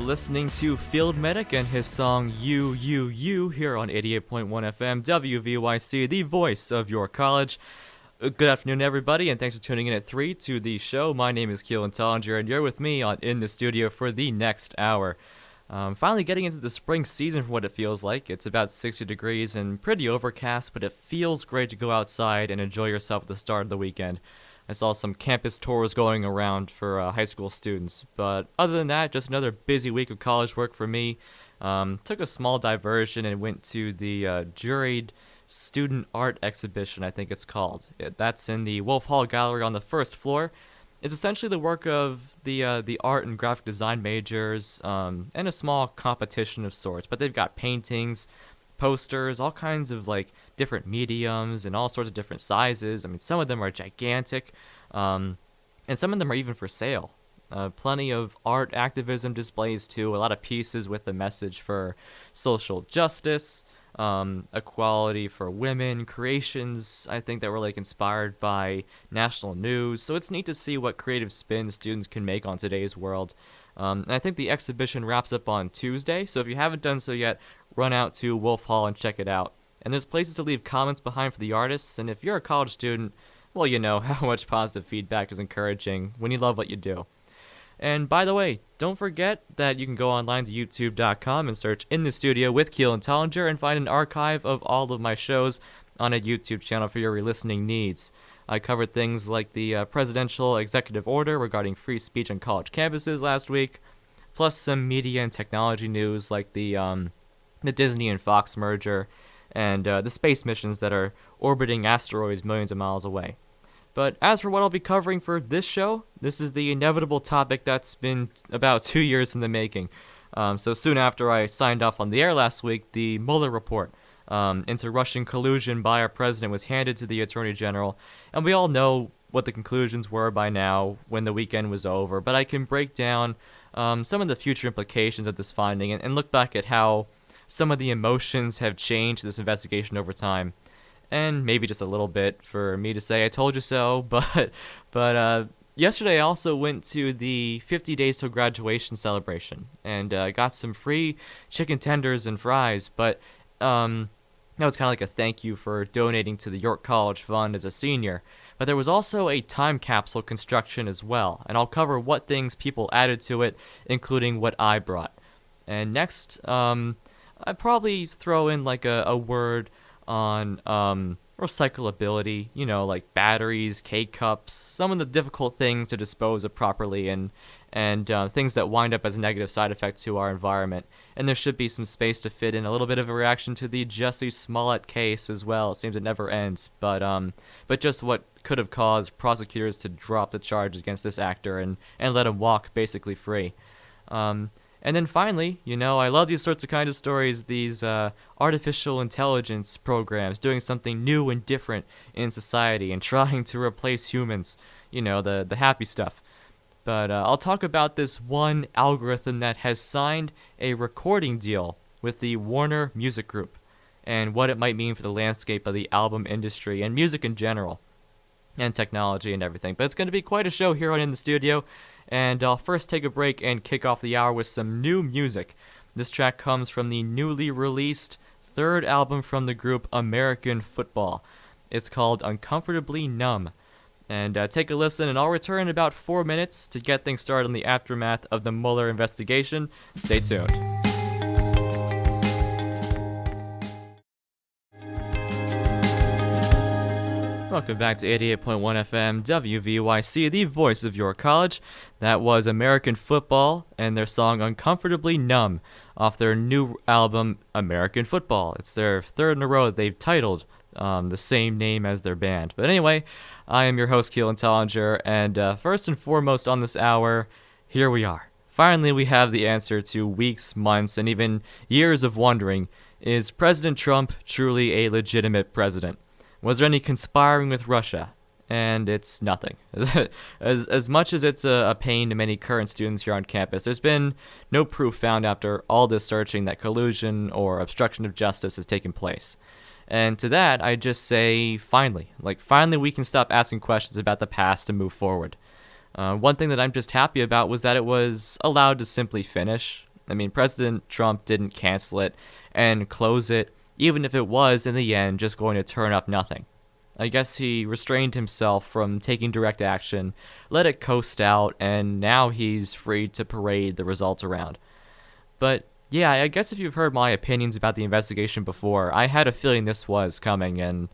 listening to Field Medic and his song You here on 88.1 FM WVYC, the voice of your college. Good afternoon, everybody, and thanks for tuning in at 3 to the show. My name is Keelan Tollinger, and you're with me in the studio for the next hour. Finally getting into the spring season for what it feels like. It's about 60 degrees and pretty overcast, but it feels great to go outside and enjoy yourself at the start of the weekend. I saw some campus tours going around for high school students. But other than that, just another busy week of college work for me. Took a small diversion and went to the juried student art exhibition, I think it's called. That's in the Wolf Hall Gallery on the first floor. It's essentially the work of the art and graphic design majors and a small competition of sorts. But they've got paintings, posters, all kinds of different mediums and all sorts of different sizes. I mean, some of them are gigantic, and some of them are even for sale. Plenty of art activism displays too, a lot of pieces with a message for social justice, equality for women, creations I think that were inspired by national news. So it's neat to see what creative spin students can make on today's world. And I think the exhibition wraps up on Tuesday, so if you haven't done so yet, run out to Wolf Hall and check it out. And there's places to leave comments behind for the artists, and if you're a college student, well, you know how much positive feedback is encouraging when you love what you do. And by the way, don't forget that you can go online to youtube.com and search In the Studio with Keelan Tollinger and find an archive of all of my shows on a YouTube channel for your re-listening needs. I covered things like the presidential executive order regarding free speech on college campuses last week, plus some media and technology news like the Disney and Fox merger, and the space missions that are orbiting asteroids millions of miles away. But as for what I'll be covering for this show, this is the inevitable topic that's been about 2 years in the making. So soon after I signed off on the air last week, the Mueller report into Russian collusion by our president was handed to the Attorney General, and we all know what the conclusions were by now when the weekend was over, but I can break down some of the future implications of this finding and look back at how some of the emotions have changed this investigation over time. And maybe just a little bit for me to say I told you so, but yesterday I also went to the 50 Days Till Graduation celebration and got some free chicken tenders and fries, but that was kind of like a thank you for donating to the York College Fund as a senior. But there was also a time capsule construction as well, and I'll cover what things people added to it, including what I brought. And next, I'd probably throw in a word on recyclability, like batteries, K-cups, some of the difficult things to dispose of properly, and things that wind up as a negative side effect to our environment. And there should be some space to fit in a little bit of a reaction to the Jussie Smollett case as well. It seems it never ends, but just what could have caused prosecutors to drop the charge against this actor and let him walk basically free. And then finally, I love these sorts of kind of stories, these artificial intelligence programs doing something new and different in society and trying to replace humans, the happy stuff. But I'll talk about this one algorithm that has signed a recording deal with the Warner Music Group and what it might mean for the landscape of the album industry and music in general and technology and everything. But it's going to be quite a show here on In the Studio. And I'll first take a break and kick off the hour with some new music. This track comes from the newly released third album from the group American Football. It's called Uncomfortably Numb. And take a listen, and I'll return in about 4 minutes to get things started on the aftermath of the Mueller investigation. Stay tuned. Welcome back to 88.1 FM WVYC, the voice of your college. That was American Football and their song Uncomfortably Numb off their new album American Football. It's their third in a row that they've titled the same name as their band. But anyway, I am your host, Keelan Tollinger, and first and foremost on this hour, here we are. Finally, we have the answer to weeks, months, and even years of wondering, is President Trump truly a legitimate president? Was there any conspiring with Russia? And it's nothing. As much as it's a pain to many current students here on campus, there's been no proof found after all this searching that collusion or obstruction of justice has taken place. And to that, I just say, finally. Finally we can stop asking questions about the past and move forward. One thing that I'm just happy about was that it was allowed to simply finish. I mean, President Trump didn't cancel it and close it, even if it was, in the end, just going to turn up nothing. I guess he restrained himself from taking direct action, let it coast out, and now he's free to parade the results around. But yeah, I guess if you've heard my opinions about the investigation before, I had a feeling this was coming, and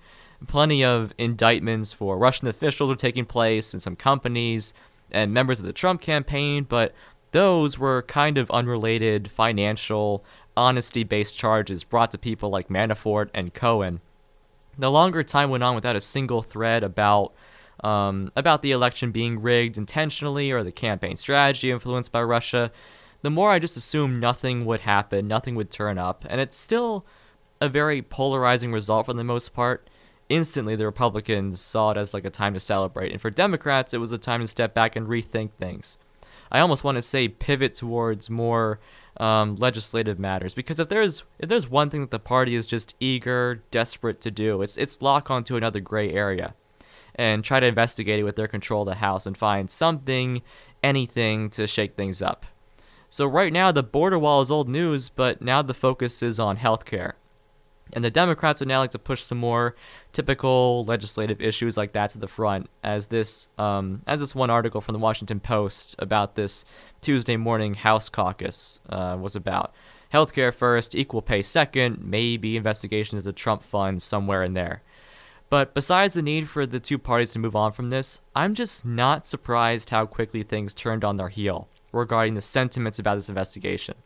plenty of indictments for Russian officials were taking place in some companies and members of the Trump campaign, but those were kind of unrelated financial, honesty-based charges brought to people like Manafort and Cohen. The longer time went on without a single thread about the election being rigged intentionally or the campaign strategy influenced by Russia, the more I just assumed nothing would happen, nothing would turn up, and it's still a very polarizing result for the most part. Instantly, the Republicans saw it as like a time to celebrate, and for Democrats, it was a time to step back and rethink things. I almost want to say pivot towards more legislative matters, because if there's one thing that the party is just eager, desperate to do, it's lock onto another gray area and try to investigate it with their control of the House and find something, anything to shake things up. So right now the border wall is old news, but now the focus is on healthcare. And the Democrats would now like to push some more typical legislative issues like that to the front, as this one article from the Washington Post about this Tuesday morning House caucus was about. Healthcare first, equal pay second, maybe investigations of the Trump funds somewhere in there. But besides the need for the two parties to move on from this, I'm just not surprised how quickly things turned on their heel regarding the sentiments about this investigation.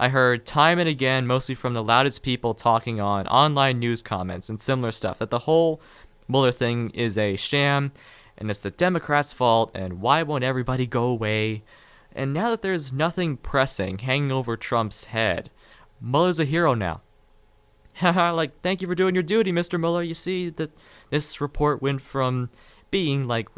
I heard time and again, mostly from the loudest people talking on online news comments and similar stuff, that the whole Mueller thing is a sham, and it's the Democrats' fault, and why won't everybody go away? And now that there's nothing pressing hanging over Trump's head, Mueller's a hero now. Haha, like, thank you for doing your duty, Mr. Mueller. You see that this report went from being like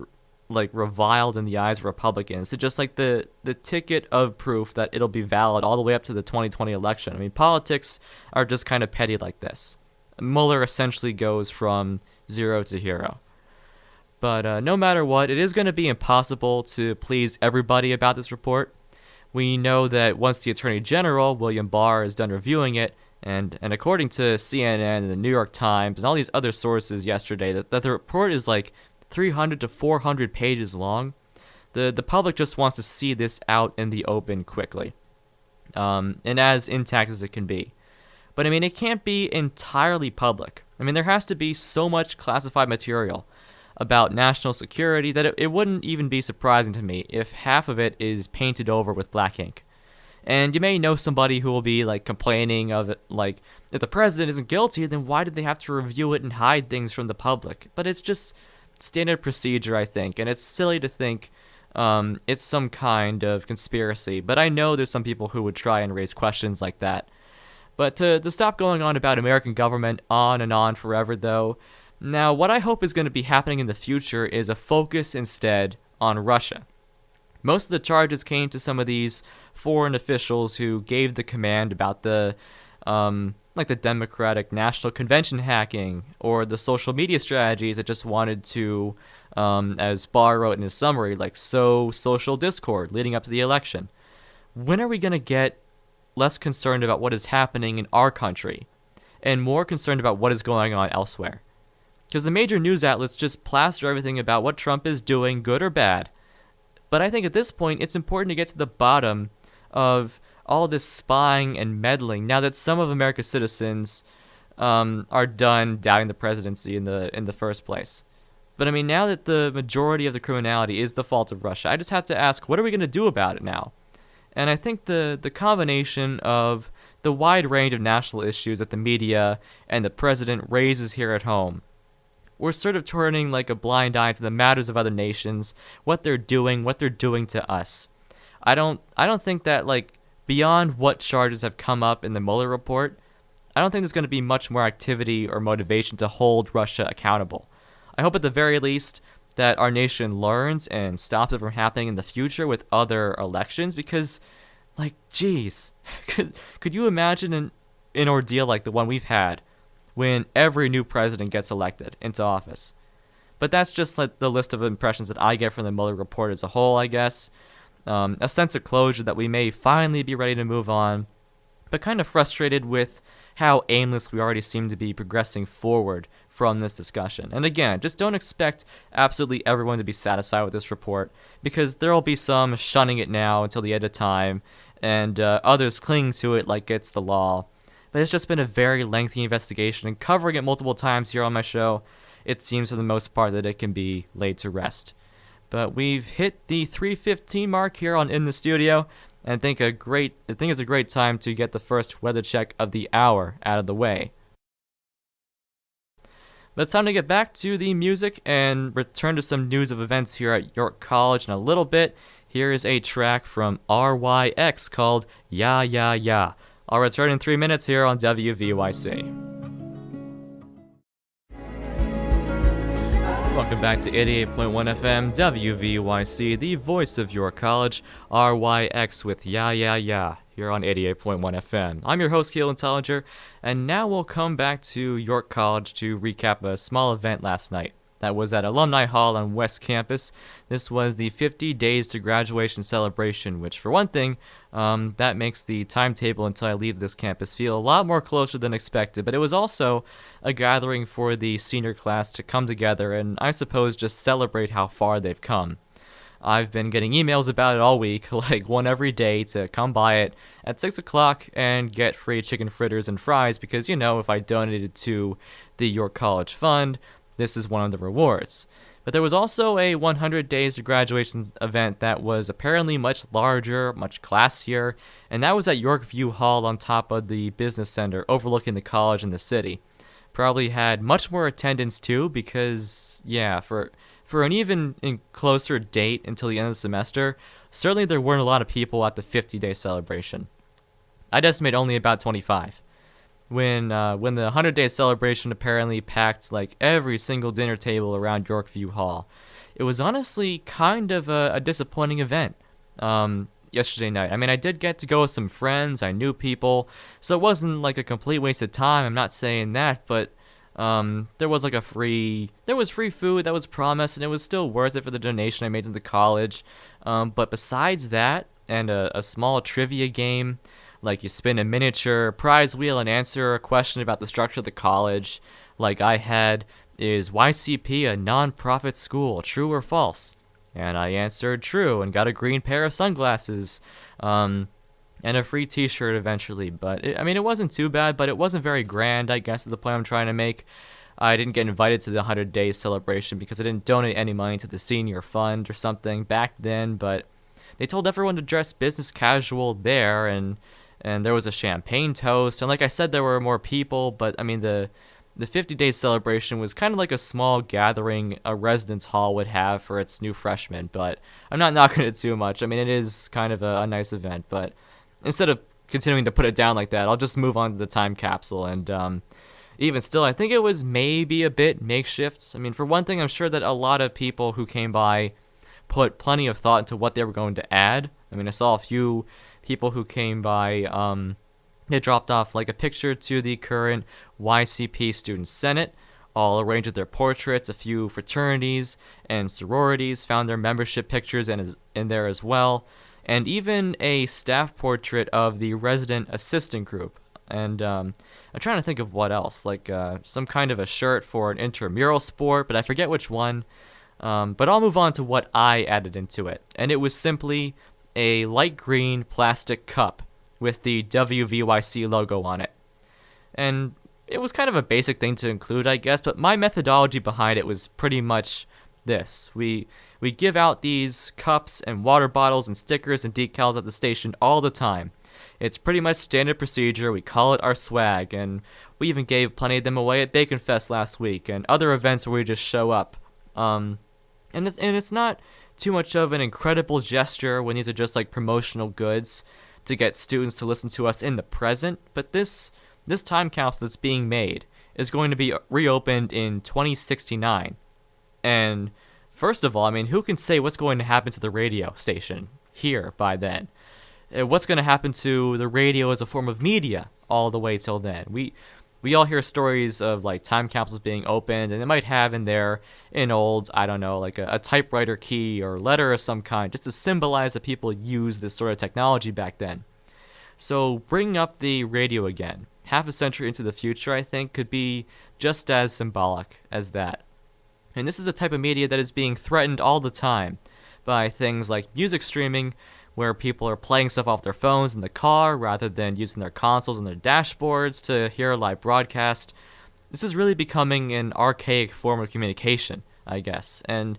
reviled in the eyes of Republicans to just like the ticket of proof that it'll be valid all the way up to the 2020 election. I mean, politics are just kind of petty like this. Mueller essentially goes from zero to hero. But no matter what, it is going to be impossible to please everybody about this report. We know that once the Attorney General, William Barr, is done reviewing it, and according to CNN and the New York Times and all these other sources yesterday, that the report is like 300 to 400 pages long. The public just wants to see this out in the open quickly, and as intact as it can be. But I mean, it can't be entirely public. I mean, there has to be so much classified material about national security that it wouldn't even be surprising to me if half of it is painted over with black ink. And you may know somebody who will be like complaining of it, like, if the president isn't guilty, then why did they have to review it and hide things from the public? But it's just standard procedure, I think, and it's silly to think it's some kind of conspiracy. But I know there's some people who would try and raise questions like that. But to stop going on about American government on and on forever, though, now what I hope is going to be happening in the future is a focus instead on Russia. Most of the charges came to some of these foreign officials who gave the command about the Democratic National Convention hacking or the social media strategies that just wanted to, as Barr wrote in his summary, like sow social discord leading up to the election. When are we going to get less concerned about what is happening in our country and more concerned about what is going on elsewhere? Because the major news outlets just plaster everything about what Trump is doing, good or bad. But I think at this point, it's important to get to the bottom of all this spying and meddling now that some of America's citizens are done doubting the presidency in the first place. But I mean, now that the majority of the criminality is the fault of Russia, I just have to ask, what are we going to do about it now? And I think the combination of the wide range of national issues that the media and the president raises here at home, we're sort of turning like a blind eye to the matters of other nations, what they're doing to us. I don't think that, like, beyond what charges have come up in the Mueller report, I don't think there's going to be much more activity or motivation to hold Russia accountable. I hope at the very least that our nation learns and stops it from happening in the future with other elections, because, like, geez, could you imagine an ordeal like the one we've had when every new president gets elected into office? But that's just like the list of impressions that I get from the Mueller report as a whole, I guess. a sense of closure that we may finally be ready to move on, but kind of frustrated with how aimless we already seem to be progressing forward from this discussion. And again, just don't expect absolutely everyone to be satisfied with this report, because there will be some shunning it now until the end of time, and others clinging to it like it's the law. But it's just been a very lengthy investigation, and covering it multiple times here on my show, it seems for the most part that it can be laid to rest. But we've hit the 3:15 mark here on In the Studio, and I think it's a great time to get the first weather check of the hour out of the way. But it's time to get back to the music and return to some news of events here at York College in a little bit. Here is a track from RYX called Ya Ya Ya. I'll return in 3 minutes here on WVYC. Welcome back to 88.1 FM, WVYC, the voice of your college, RYX with Ya Ya Ya, here on 88.1 FM. I'm your host, Keelan Tollinger, and now we'll come back to York College to recap a small event last night. That was at Alumni Hall on West Campus. This was the 50 Days to Graduation celebration, which, for one thing, that makes the timetable until I leave this campus feel a lot more closer than expected. But it was also a gathering for the senior class to come together and, I suppose, just celebrate how far they've come. I've been getting emails about it all week, like one every day, to come by it at 6 o'clock and get free chicken fritters and fries because, if I donated to the York College Fund, this is one of the rewards. But there was also a 100 Days to Graduation event that was apparently much larger, much classier, and that was at Yorkview Hall on top of the business center overlooking the college and the city. Probably had much more attendance too because, for an even closer date until the end of the semester, certainly there weren't a lot of people at the 50-day celebration. I'd estimate only about 25. When the 100-day celebration apparently packed like every single dinner table around Yorkview Hall. It was honestly kind of a disappointing event yesterday night. I mean, I did get to go with some friends, I knew people, so it wasn't like a complete waste of time, I'm not saying that, but there was free food that was promised, and it was still worth it for the donation I made to the college. But besides that, and a small trivia game, like you spin a miniature prize wheel and answer a question about the structure of the college, like I had, is YCP a non-profit school, true or false? And I answered true and got a green pair of sunglasses, and a free t-shirt eventually. But, it wasn't too bad, but it wasn't very grand, I guess, is the point I'm trying to make. I didn't get invited to the 100 Days celebration because I didn't donate any money to the senior fund or something back then, but they told everyone to dress business casual there, and there was a champagne toast, and like I said, there were more people, but the 50 Days celebration was kind of like a small gathering a residence hall would have for its new freshmen, but I'm not knocking it too much. It is kind of a nice event, but instead of continuing to put it down like that, I'll just move on to the time capsule, and even still, I think it was maybe a bit makeshift. For one thing, I'm sure that a lot of people who came by put plenty of thought into what they were going to add. I saw a few people who came by, they dropped off like a picture to the current YCP Student Senate, all arranged with their portraits. A few fraternities and sororities found their membership pictures in there as well, and even a staff portrait of the resident assistant group. And I'm trying to think of what else, like some kind of a shirt for an intramural sport, but I forget which one. But I'll move on to what I added into it, and it was simply a light green plastic cup with the WVYC logo on it. And it was kind of a basic thing to include, I guess, but my methodology behind it was pretty much this. We give out these cups and water bottles and stickers and decals at the station all the time. It's pretty much standard procedure. We call it our swag, and we even gave plenty of them away at Bacon Fest last week and other events where we just show up. And it's not too much of an incredible gesture when these are just like promotional goods to get students to listen to us in the present, but this time capsule that's being made is going to be reopened in 2069. And first of all, who can say what's going to happen to the radio station here by then? What's going to happen to the radio as a form of media all the way till then? we all hear stories of like time capsules being opened, and it might have in there an old, I don't know, like a typewriter key or letter of some kind, just to symbolize that people used this sort of technology back then. So bringing up the radio again, half a century into the future, I think, could be just as symbolic as that. And this is the type of media that is being threatened all the time by things like music streaming, where people are playing stuff off their phones in the car rather than using their consoles and their dashboards to hear a live broadcast. This is really becoming an archaic form of communication, I guess. And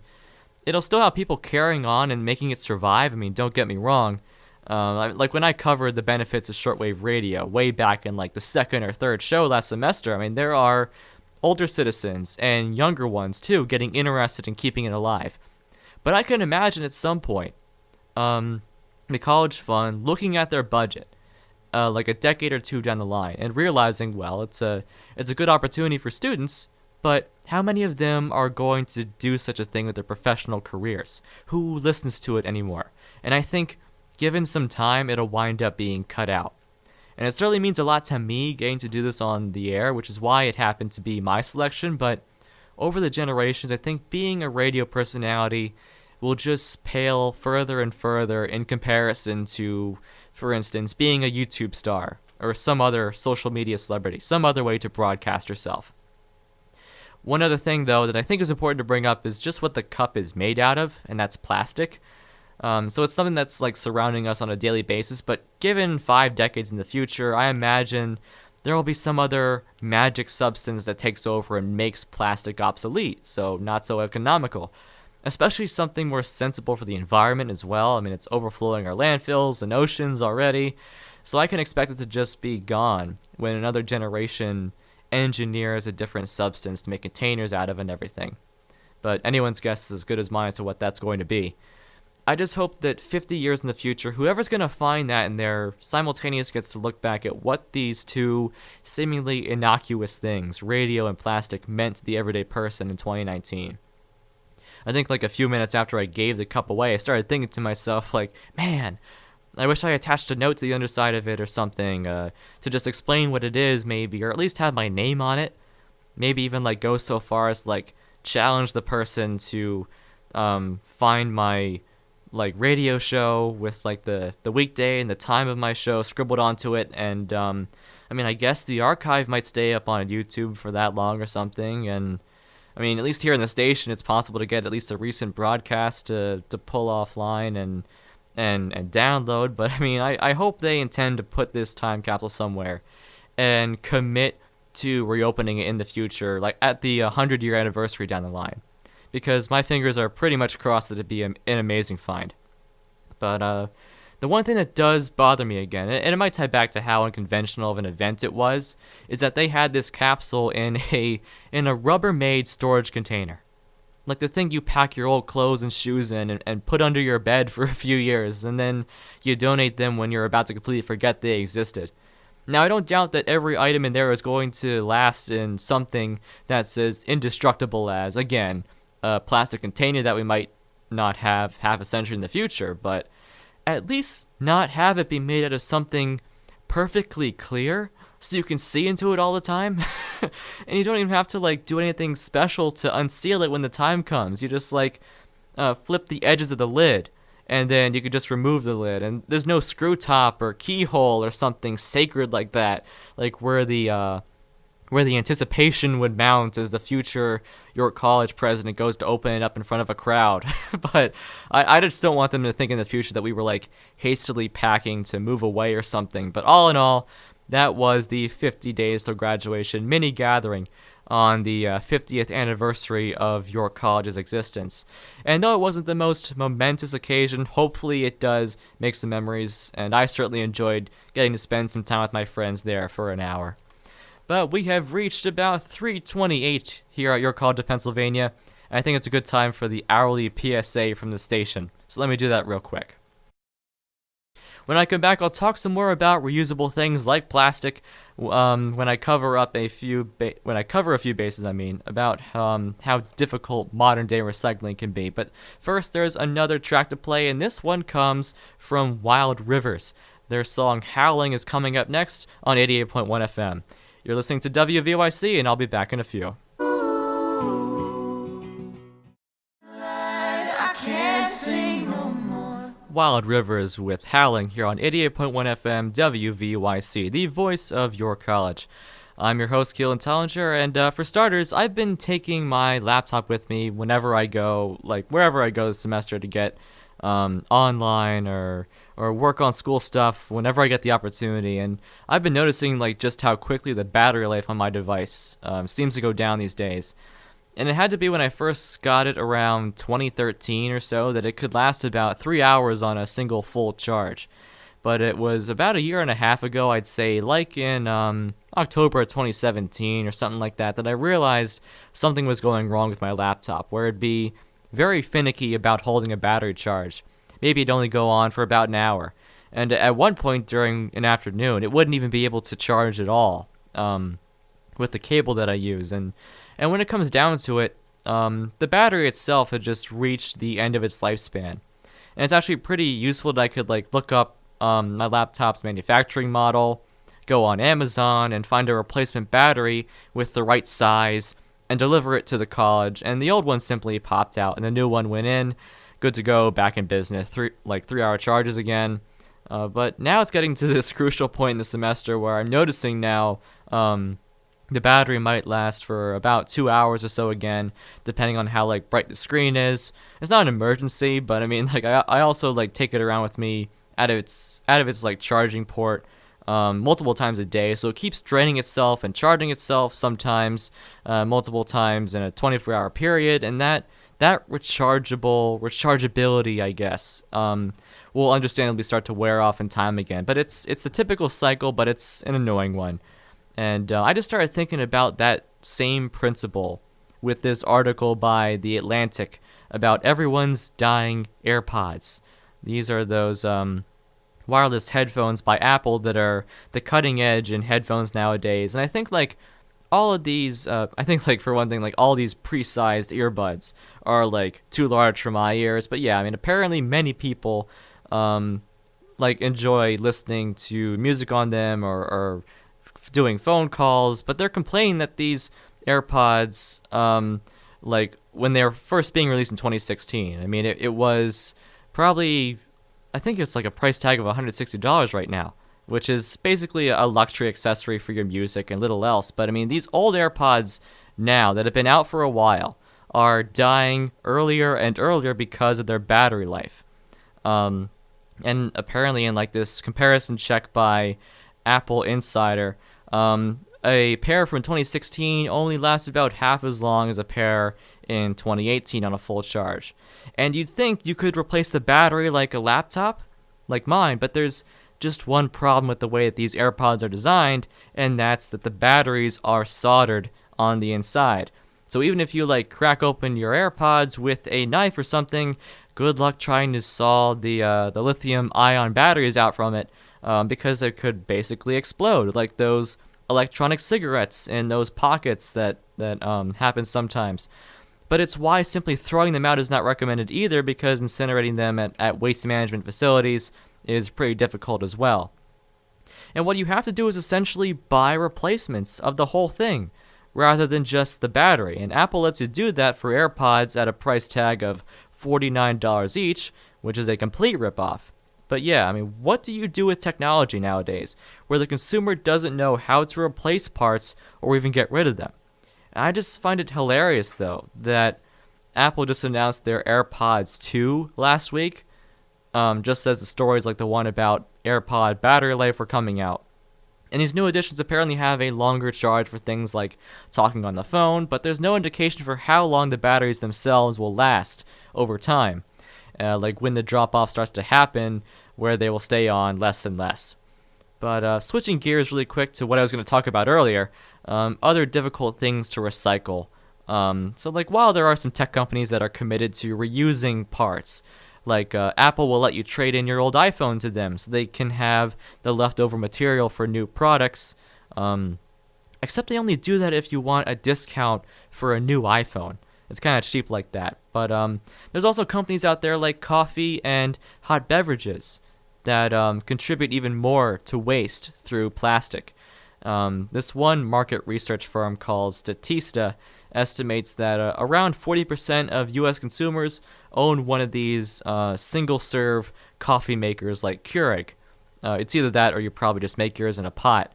it'll still have people carrying on and making it survive. I mean, don't get me wrong. Like when I covered the benefits of shortwave radio way back in like the second or third show last semester, I mean, there are older citizens and younger ones too getting interested in keeping it alive. But I can imagine at some point, the college fund looking at their budget, like a decade or two down the line, and realizing, well, it's a good opportunity for students, but how many of them are going to do such a thing with their professional careers? Who listens to it anymore? And I think, given some time, it'll wind up being cut out. And it certainly means a lot to me getting to do this on the air, which is why it happened to be my selection, but over the generations, I think being a radio personality will just pale further and further in comparison to, for instance, being a YouTube star or some other social media celebrity, some other way to broadcast yourself. One other thing, though, that I think is important to bring up is just what the cup is made out of, and that's plastic. So it's something that's like surrounding us on a daily basis, but given 5 decades in the future, I imagine there will be some other magic substance that takes over and makes plastic obsolete, so not so economical. Especially something more sensible for the environment as well. I mean, it's overflowing our landfills and oceans already, so I can expect it to just be gone when another generation engineers a different substance to make containers out of and everything. But anyone's guess is as good as mine as to what that's going to be. I just hope that 50 years in the future, whoever's going to find that in there simultaneously gets to look back at what these two seemingly innocuous things, radio and plastic, meant to the everyday person in 2019. I think like a few minutes after I gave the cup away, I started thinking to myself, like, man, I wish I attached a note to the underside of it or something to just explain what it is maybe, or at least have my name on it. Maybe even like go so far as like challenge the person to find my like radio show with like the weekday and the time of my show scribbled onto it, and I mean, I guess the archive might stay up on YouTube for that long or something. And I mean, at least here in the station, it's possible to get at least a recent broadcast to pull offline and download. But I mean, I hope they intend to put this time capsule somewhere and commit to reopening it in the future, like at the 100-year anniversary down the line, because my fingers are pretty much crossed that it'd be an amazing find. But the one thing that does bother me again, and it might tie back to how unconventional of an event it was, is that they had this capsule in a Rubbermaid storage container. Like the thing you pack your old clothes and shoes in and put under your bed for a few years, and then you donate them when you're about to completely forget they existed. Now, I don't doubt that every item in there is going to last in something that's as indestructible as, again, a plastic container that we might not have half a century in the future, but at least not have it be made out of something perfectly clear so you can see into it all the time. And you don't even have to like do anything special to unseal it when the time comes. You just like flip the edges of the lid, and then you could just remove the lid, and there's no screw top or keyhole or something sacred like that, like where the anticipation would mount as the future York College president goes to open it up in front of a crowd. But I just don't want them to think in the future that we were like hastily packing to move away or something. But all in all, that was the 50 Days Till Graduation mini gathering on the 50th anniversary of York College's existence. And though it wasn't the most momentous occasion, hopefully it does make some memories, and I certainly enjoyed getting to spend some time with my friends there for an hour. But we have reached about 3:28 here at York College of Pennsylvania, and I think it's a good time for the hourly PSA from the station. So let me do that real quick. When I come back, I'll talk some more about reusable things like plastic. When I cover a few bases, about how difficult modern day recycling can be. But first, there's another track to play, and this one comes from Wild Rivers. Their song "Howling" is coming up next on 88.1 FM. You're listening to WVYC, and I'll be back in a few. Wild Rivers with Howling here on 88.1 FM WVYC, the voice of your college. I'm your host, Keelan Tollinger, and for starters, I've been taking my laptop with me whenever I go, like wherever I go this semester to get online or work on school stuff whenever I get the opportunity. And I've been noticing like just how quickly the battery life on my device seems to go down these days. And it had to be when I first got it around 2013 or so that it could last about 3 hours on a single full charge. But it was about a year and a half ago, I'd say, like in October of 2017 or something like that, that I realized something was going wrong with my laptop, where it'd be very finicky about holding a battery charge. Maybe it'd only go on for about an hour. And at one point during an afternoon, it wouldn't even be able to charge at all with the cable that I use. And when it comes down to it, the battery itself had just reached the end of its lifespan. And it's actually pretty useful that I could like look up my laptop's manufacturing model, go on Amazon, and find a replacement battery with the right size, and deliver it to the college. And the old one simply popped out, and the new one went in, good to go, back in business, 3-hour charges again. But now it's getting to this crucial point in the semester where I'm noticing now the battery might last for about 2 hours or so again, depending on how like bright the screen is. It's not an emergency, but I mean, like I also like take it around with me out of its like charging port multiple times a day, so it keeps draining itself and charging itself sometimes multiple times in a 24-hour period, and that rechargeability, I guess, will understandably start to wear off in time again. But it's a typical cycle, but it's an annoying one. And I just started thinking about that same principle with this article by The Atlantic about everyone's dying AirPods. These are those wireless headphones by Apple that are the cutting edge in headphones nowadays. And I think like all of these, for one thing, like all these pre-sized earbuds are like too large for my ears. But yeah, I mean, apparently many people like enjoy listening to music on them or doing phone calls, but they're complaining that these AirPods, like when they were first being released in 2016, I mean, it was probably, I think it's like a price tag of $160 right now, which is basically a luxury accessory for your music and little else. But I mean, these old AirPods now that have been out for a while are dying earlier and earlier because of their battery life. And apparently in like this comparison check by Apple Insider, a pair from 2016 only lasts about half as long as a pair in 2018 on a full charge. And you'd think you could replace the battery like a laptop, like mine, but there's just one problem with the way that these AirPods are designed, and that's that the batteries are soldered on the inside. So even if you like crack open your AirPods with a knife or something, good luck trying to saw the lithium-ion batteries out from it, because it could basically explode, like those electronic cigarettes in those pockets that happen sometimes. But it's why simply throwing them out is not recommended either, because incinerating them at waste management facilities is pretty difficult as well. And what you have to do is essentially buy replacements of the whole thing, rather than just the battery. And Apple lets you do that for AirPods at a price tag of $49 each, which is a complete ripoff. But yeah, I mean, what do you do with technology nowadays, where the consumer doesn't know how to replace parts or even get rid of them? I just find it hilarious, though, that Apple just announced their AirPods 2 last week, just as the stories like the one about AirPod battery life were coming out. And these new editions apparently have a longer charge for things like talking on the phone, but there's no indication for how long the batteries themselves will last over time. Like when the drop-off starts to happen, where they will stay on less and less. But switching gears really quick to what I was going to talk about earlier, other difficult things to recycle. So like while there are some tech companies that are committed to reusing parts, like Apple will let you trade in your old iPhone to them so they can have the leftover material for new products, except they only do that if you want a discount for a new iPhone. It's kind of cheap like that. But there's also companies out there like coffee and hot beverages that contribute even more to waste through plastic. This one market research firm called Statista estimates that around 40% of U.S. consumers own one of these single-serve coffee makers like Keurig. It's either that or you probably just make yours in a pot.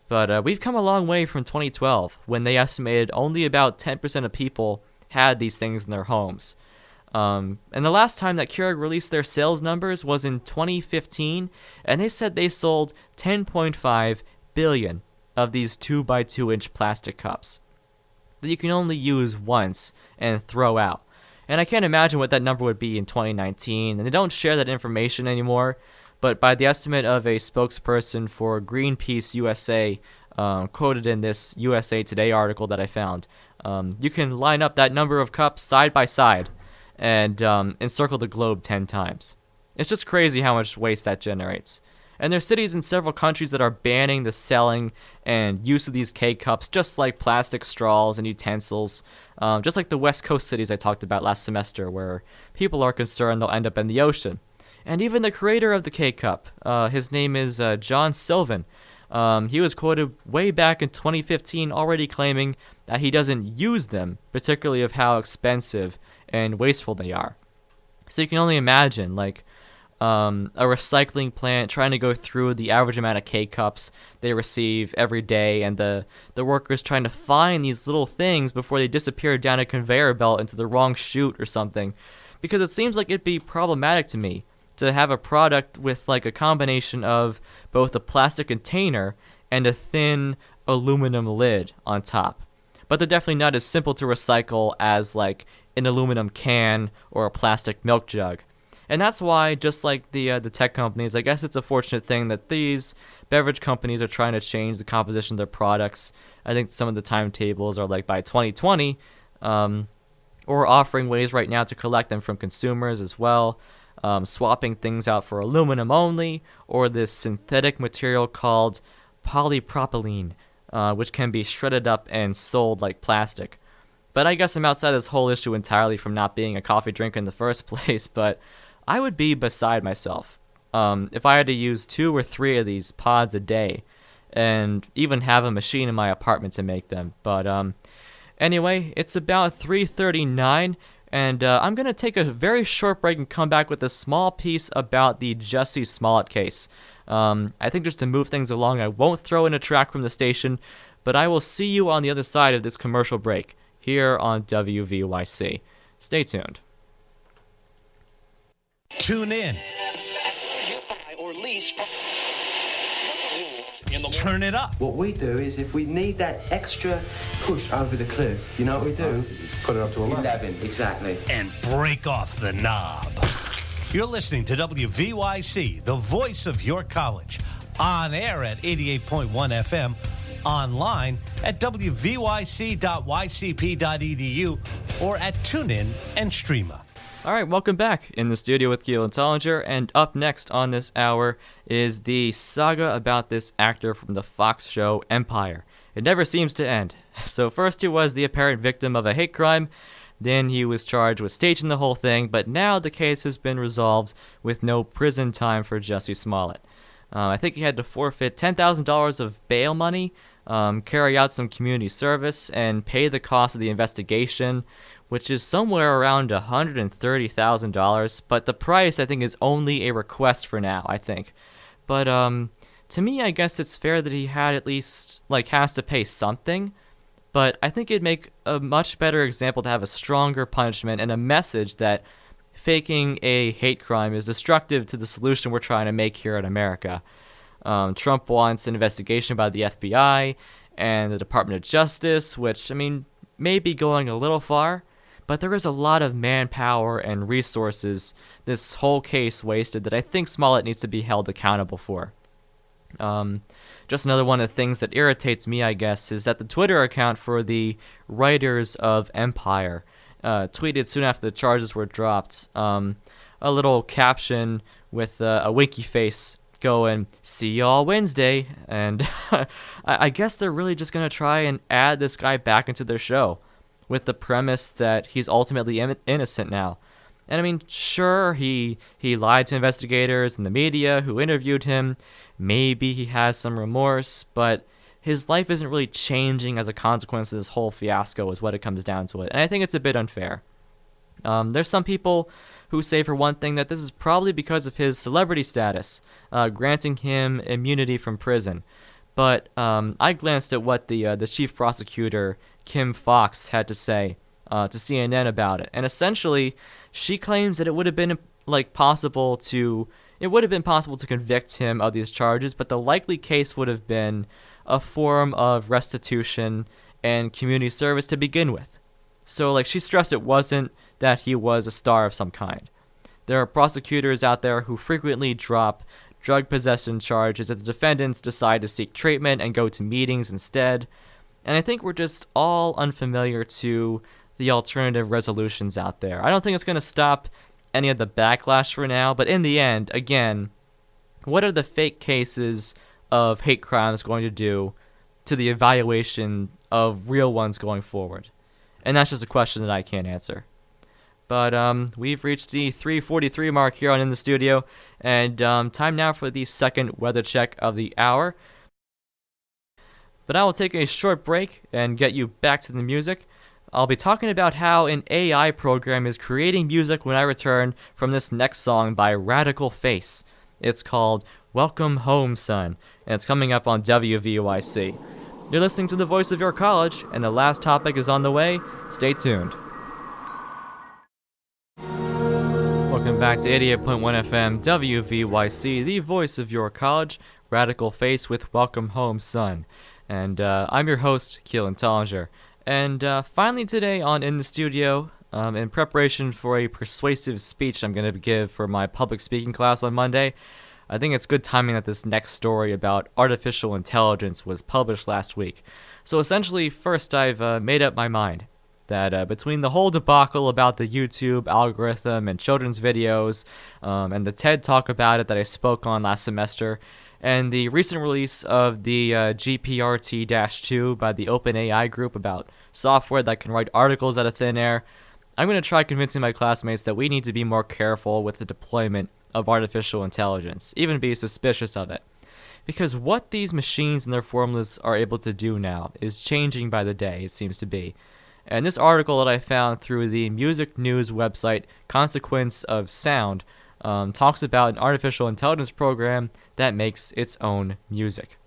But we've come a long way from 2012, when they estimated only about 10% of people had these things in their homes. And the last time that Keurig released their sales numbers was in 2015, and they said they sold 10.5 billion of these 2x2-inch plastic cups that you can only use once and throw out. And I can't imagine what that number would be in 2019, and they don't share that information anymore, but by the estimate of a spokesperson for Greenpeace USA, quoted in this USA Today article that I found, you can line up that number of cups side by side and encircle the globe 10 times. It's just crazy how much waste that generates. And there's cities in several countries that are banning the selling and use of these K-cups, just like plastic straws and utensils, just like the West Coast cities I talked about last semester, where people are concerned they'll end up in the ocean. And even the creator of the K-cup, his name is John Sylvan. He was quoted way back in 2015 already claiming that he doesn't use them, particularly of how expensive and wasteful they are. So you can only imagine, like, a recycling plant trying to go through the average amount of K-cups they receive every day, and the workers trying to find these little things before they disappear down a conveyor belt into the wrong chute or something. Because it seems like it'd be problematic to me to have a product with like a combination of both a plastic container and a thin aluminum lid on top. But they're definitely not as simple to recycle as like an aluminum can or a plastic milk jug. And that's why, just like the tech companies, I guess it's a fortunate thing that these beverage companies are trying to change the composition of their products. I think some of the timetables are like by 2020, or offering ways right now to collect them from consumers as well, swapping things out for aluminum only, or this synthetic material called polypropylene, which can be shredded up and sold like plastic. But I guess I'm outside this whole issue entirely from not being a coffee drinker in the first place, but I would be beside myself if I had to use 2 or 3 of these pods a day and even have a machine in my apartment to make them. But anyway, it's about 3:39, and I'm going to take a very short break and come back with a small piece about the Jussie Smollett case. I think just to move things along, I won't throw in a track from the station, but I will see you on the other side of this commercial break here on WVYC. Stay tuned. Tune in. Turn it up. What we do is if we need that extra push over the cliff, you know what we do? Put it up to 11, exactly. And break off the knob. You're listening to WVYC, the voice of your college. On air at 88.1 FM. Online at wvyc.ycp.edu or at TuneIn and Streama. All right, welcome back in the studio with Keelan Tollinger, and up next on this hour is the saga about this actor from the Fox show Empire. It never seems to end. So first he was the apparent victim of a hate crime, then he was charged with staging the whole thing, but now the case has been resolved with no prison time for Jussie Smollett. I think he had to forfeit $10,000 of bail money, carry out some community service, and pay the cost of the investigation, which is somewhere around $130,000, but the price, I think, is only a request for now, I think. But, to me, I guess it's fair that he had at least, has to pay something, but I think it'd make a much better example to have a stronger punishment and a message that faking a hate crime is destructive to the solution we're trying to make here in America. Trump wants an investigation by the FBI and the Department of Justice, which, may be going a little far, but there is a lot of manpower and resources this whole case wasted that I think Smollett needs to be held accountable for. Just another one of the things that irritates me, I guess, is that the Twitter account for the writers of Empire tweeted soon after the charges were dropped a little caption with a winky face going, "See y'all Wednesday," and I guess they're really just going to try and add this guy back into their show with the premise that he's ultimately innocent now. And sure, he lied to investigators and the media who interviewed him. Maybe he has some remorse, but his life isn't really changing as a consequence of this whole fiasco is what it comes down to it. And I think it's a bit unfair. There's some people who say, for one thing, that this is probably because of his celebrity status, granting him immunity from prison. But I glanced at what the chief prosecutor, Kim Fox, had to say to CNN about it. And essentially, she claims that it would have been possible to convict him of these charges, but the likely case would have been a form of restitution and community service to begin with. So, she stressed it wasn't that he was a star of some kind. There are prosecutors out there who frequently drop drug possession charges as the defendants decide to seek treatment and go to meetings instead. And I think we're just all unfamiliar to the alternative resolutions out there. I don't think it's going to stop any of the backlash for now, but in the end, again, what are the fake cases of hate crimes going to do to the evaluation of real ones going forward? And that's just a question that I can't answer. But we've reached the 3:43 mark here on In the Studio, and time now for the second weather check of the hour. But I will take a short break and get you back to the music. I'll be talking about how an AI program is creating music when I return from this next song by Radical Face. It's called Welcome Home, Son, and it's coming up on WVYC. You're listening to the voice of your college, and the last topic is on the way. Stay tuned. Welcome back to 88.1 FM WVYC, the voice of your college, Radical Face with Welcome Home, Son. And I'm your host, Keelan Tollinger. And finally today on In the Studio, in preparation for a persuasive speech I'm going to give for my public speaking class on Monday, I think it's good timing that this next story about artificial intelligence was published last week. So essentially, first I've made up my mind that between the whole debacle about the YouTube algorithm and children's videos, and the TED Talk about it that I spoke on last semester, and the recent release of the GPRT-2 by the OpenAI group about software that can write articles out of thin air, I'm going to try convincing my classmates that we need to be more careful with the deployment of artificial intelligence, even be suspicious of it. Because what these machines and their formulas are able to do now is changing by the day, it seems to be. And this article that I found through the music news website Consequence of Sound talks about an artificial intelligence program that makes its own music.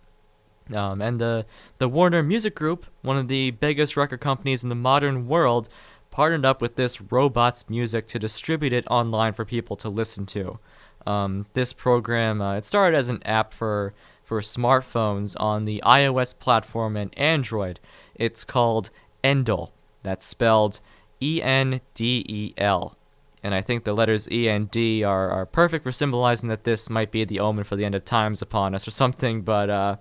And the Warner Music Group, one of the biggest record companies in the modern world, partnered up with this robot's music to distribute it online for people to listen to. This program, it started as an app for smartphones on the iOS platform and Android. It's called Endel. That's spelled E-N-D-E-L. And I think the letters E and D are perfect for symbolizing that this might be the omen for the end of times upon us or something. But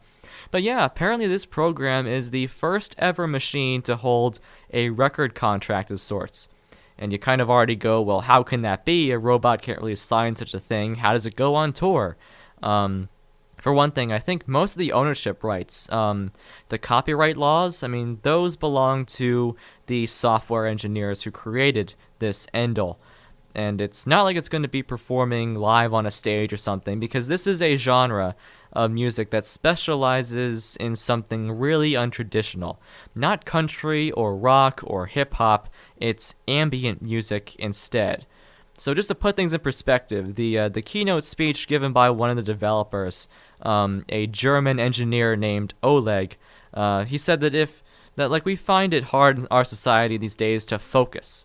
yeah, apparently this program is the first ever machine to hold a record contract of sorts. And you kind of already go, well, how can that be? A robot can't really sign such a thing. How does it go on tour? For one thing, I think most of the ownership rights, the copyright laws, I mean, those belong to the software engineers who created this Endel. And it's not like it's going to be performing live on a stage or something, because this is a genre of music that specializes in something really untraditional. Not country or rock or hip-hop, it's ambient music instead. So just to put things in perspective, the keynote speech given by one of the developers, a German engineer named Oleg, he said that we find it hard in our society these days to focus.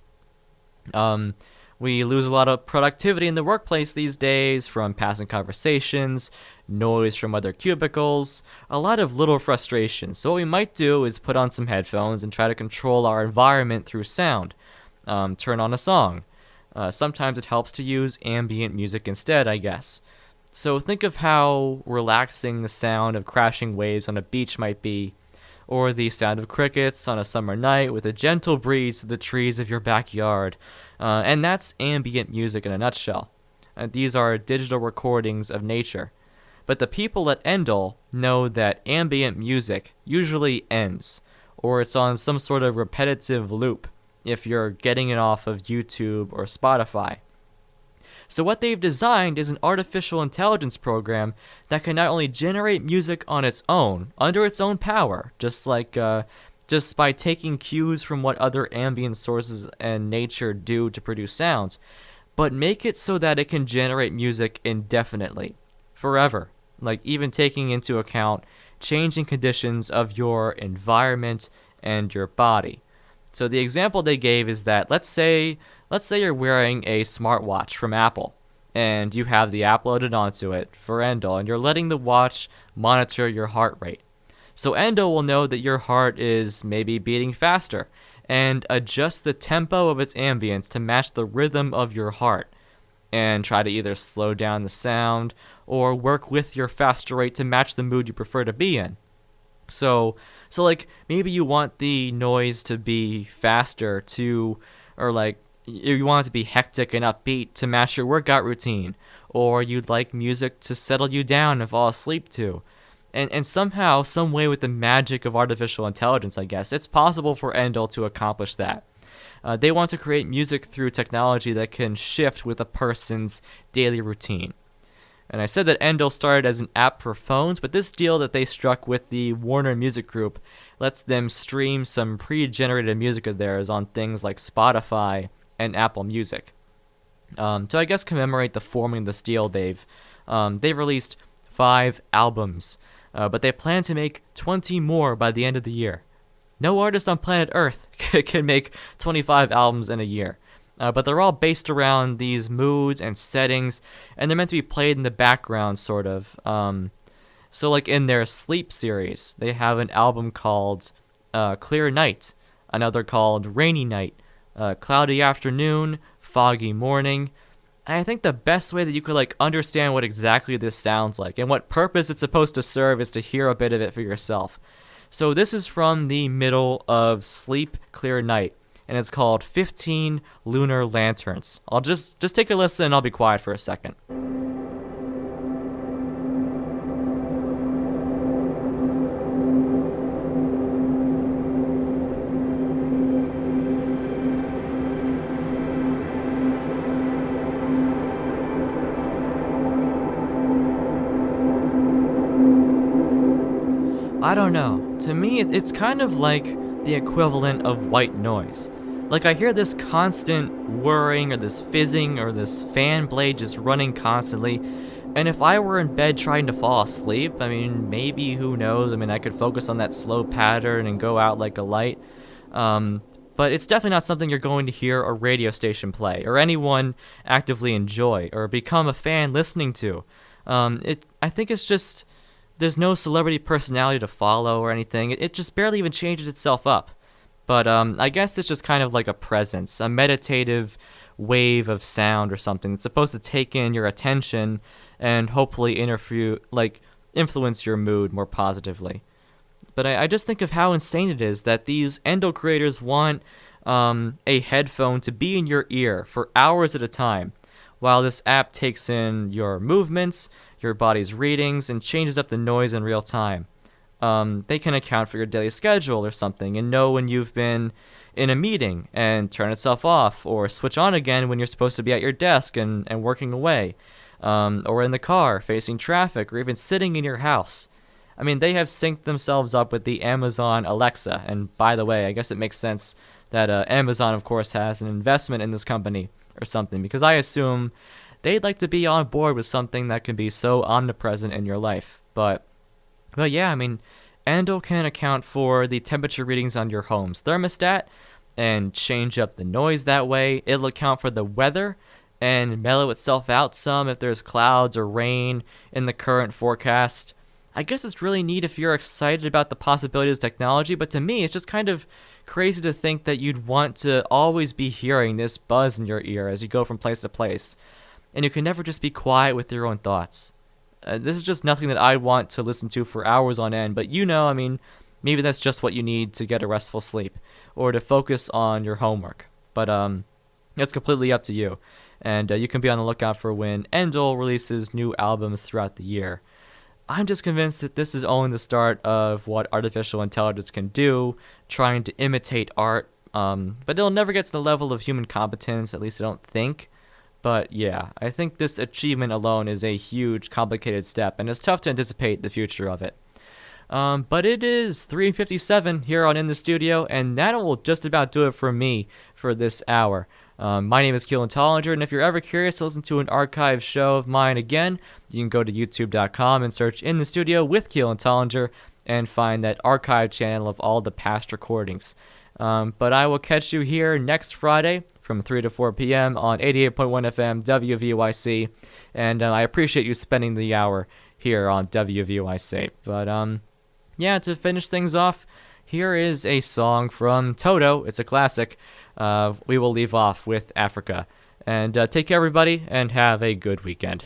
We lose a lot of productivity in the workplace these days from passing conversations, noise from other cubicles, a lot of little frustration. So what we might do is put on some headphones and try to control our environment through sound. Turn on a song. Sometimes it helps to use ambient music instead, I guess. So think of how relaxing the sound of crashing waves on a beach might be, or the sound of crickets on a summer night with a gentle breeze through the trees of your backyard. And that's ambient music in a nutshell. These are digital recordings of nature. But the people at Endel know that ambient music usually ends, or it's on some sort of repetitive loop if you're getting it off of YouTube or Spotify. So what they've designed is an artificial intelligence program that can not only generate music on its own, under its own power, just by taking cues from what other ambient sources and nature do to produce sounds, but make it so that it can generate music indefinitely, forever, like even taking into account changing conditions of your environment and your body. So the example they gave is that let's say you're wearing a smartwatch from Apple and you have the app loaded onto it for Endo and you're letting the watch monitor your heart rate. So Endo will know that your heart is maybe beating faster and adjust the tempo of its ambience to match the rhythm of your heart and try to either slow down the sound or work with your faster rate to match the mood you prefer to be in. So like maybe you want the noise to be faster or like you want it to be hectic and upbeat to match your workout routine, or you'd like music to settle you down and fall asleep to. And somehow, some way with the magic of artificial intelligence, I guess, it's possible for Endel to accomplish that. They want to create music through technology that can shift with a person's daily routine. And I said that Endel started as an app for phones, but this deal that they struck with the Warner Music Group lets them stream some pre-generated music of theirs on things like Spotify and Apple Music. To I guess commemorate the forming of this deal, they've released 5 albums, but they plan to make 20 more by the end of the year. No artist on planet Earth can make 25 albums in a year. But they're all based around these moods and settings, and they're meant to be played in the background, sort of. So like in their Sleep series, they have an album called Clear Night, another called Rainy Night, Cloudy Afternoon, Foggy Morning. And I think the best way that you could like understand what exactly this sounds like and what purpose it's supposed to serve is to hear a bit of it for yourself. So this is from the middle of Sleep Clear Night, and it's called 15 Lunar Lanterns. I'll just take a listen and I'll be quiet for a second. I don't know. To me, it's kind of like the equivalent of white noise. Like I hear this constant whirring or this fizzing or this fan blade just running constantly, and if I were in bed trying to fall asleep, I mean, maybe, who knows, I mean, I could focus on that slow pattern and go out like a light, but it's definitely not something you're going to hear a radio station play, or anyone actively enjoy, or become a fan listening to. I think it's just, there's no celebrity personality to follow or anything, it just barely even changes itself up. But I guess it's just kind of like a presence, a meditative wave of sound or something that's supposed to take in your attention and hopefully influence your mood more positively. But I just think of how insane it is that these Endo creators want a headphone to be in your ear for hours at a time, while this app takes in your movements, your body's readings, and changes up the noise in real time. They can account for your daily schedule or something and know when you've been in a meeting and turn itself off or switch on again when you're supposed to be at your desk and working away, or in the car facing traffic or even sitting in your house. I mean, they have synced themselves up with the Amazon Alexa, and by the way, I guess it makes sense that Amazon, of course, has an investment in this company or something, because I assume they'd like to be on board with something that can be so omnipresent in your life. But yeah, I mean, Endo can account for the temperature readings on your home's thermostat and change up the noise that way. It'll account for the weather and mellow itself out some if there's clouds or rain in the current forecast. I guess it's really neat if you're excited about the possibilities of technology, but to me, it's just kind of crazy to think that you'd want to always be hearing this buzz in your ear as you go from place to place, and you can never just be quiet with your own thoughts. This is just nothing that I want to listen to for hours on end, but I mean, maybe that's just what you need to get a restful sleep, or to focus on your homework. But that's completely up to you, and you can be on the lookout for when Endel releases new albums throughout the year. I'm just convinced that this is only the start of what artificial intelligence can do, trying to imitate art, but it'll never get to the level of human competence, at least I don't think. But yeah, I think this achievement alone is a huge, complicated step, and it's tough to anticipate the future of it. But it is 3:57 here on In the Studio, and that will just about do it for me for this hour. My name is Keelan Tollinger, and if you're ever curious to listen to an archive show of mine again, you can go to youtube.com and search In the Studio with Keelan Tollinger and find that archive channel of all the past recordings. But I will catch you here next Friday from 3 to 4 p.m. on 88.1 FM WVYC, and I appreciate you spending the hour here on WVYC. But yeah, to finish things off, here is a song from Toto. It's a classic. We will leave off with Africa. And take care, everybody, and have a good weekend.